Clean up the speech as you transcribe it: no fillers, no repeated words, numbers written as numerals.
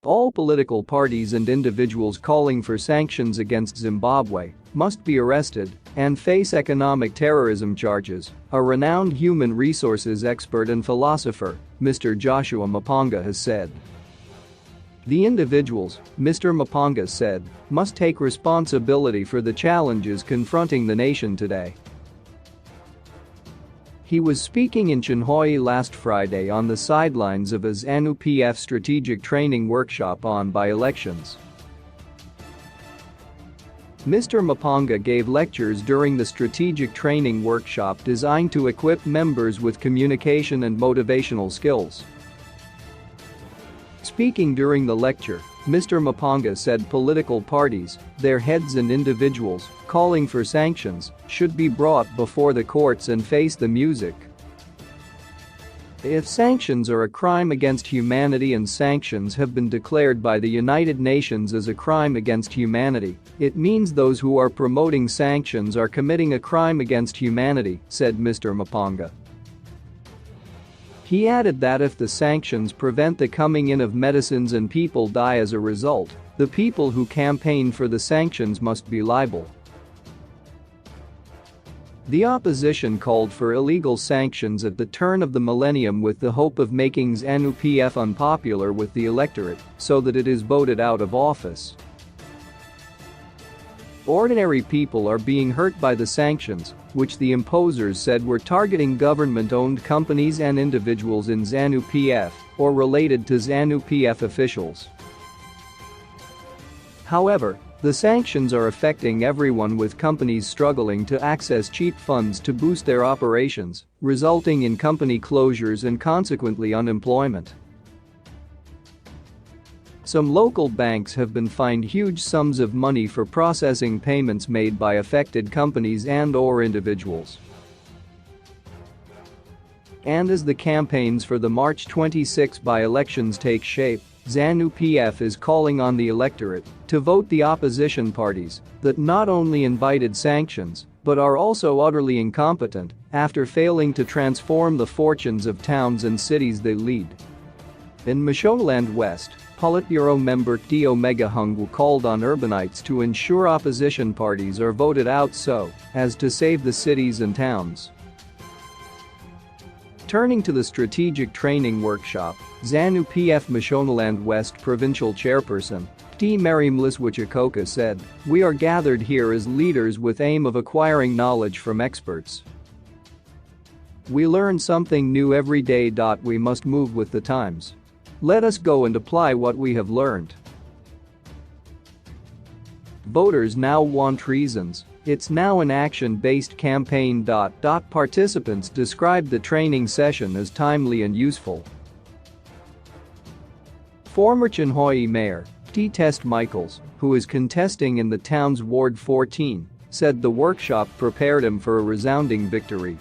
All political parties and individuals calling for sanctions against Zimbabwe must be arrested and face economic terrorism charges, a renowned human resources expert and philosopher, Mr. Joshua Maponga, has said. The individuals, Mr. Maponga said, must take responsibility for the challenges confronting the nation today. He was speaking in Chinhoyi last Friday on the sidelines of a ZANU-PF strategic training workshop on by-elections. Mr. Maponga gave lectures during the strategic training workshop designed to equip members with communication and motivational skills. Speaking during the lecture, Mr. Maponga said political parties, their heads and individuals calling for sanctions should be brought before the courts and face the music. If sanctions are a crime against humanity and sanctions have been declared by the United Nations as a crime against humanity, it means those who are promoting sanctions are committing a crime against humanity, said Mr. Maponga. He added that if the sanctions prevent the coming in of medicines and people die as a result, the people who campaign for the sanctions must be liable. The opposition called for illegal sanctions at the turn of the millennium with the hope of making ZANU-PF unpopular with the electorate so that it is voted out of office. Ordinary people are being hurt by the sanctions, which the imposers said were targeting government-owned companies and individuals in ZANU-PF or related to ZANU-PF officials. However, the sanctions are affecting everyone, with companies struggling to access cheap funds to boost their operations, resulting in company closures and consequently unemployment. Some local banks have been fined huge sums of money for processing payments made by affected companies and/or individuals. And as the campaigns for the March 26 by-elections take shape, ZANU-PF is calling on the electorate to vote the opposition parties that not only invited sanctions but are also utterly incompetent after failing to transform the fortunes of towns and cities they lead. In Mashonaland West, Politburo member D. Omega Hungu called on urbanites to ensure opposition parties are voted out so as to save the cities and towns. Turning to the strategic training workshop, ZANU-PF Mashonaland West Provincial Chairperson D. Marimliswichikoka said, "We are gathered here as leaders with aim of acquiring knowledge from experts. We learn something new every day. We must move with the times. Let us go and apply what we have learned. Voters now want reasons. It's now an action-based campaign. Participants described the training session as timely and useful." Former Chinhoyi Mayor T. Test Michaels, who is contesting in the town's Ward 14, said the workshop prepared him for a resounding victory.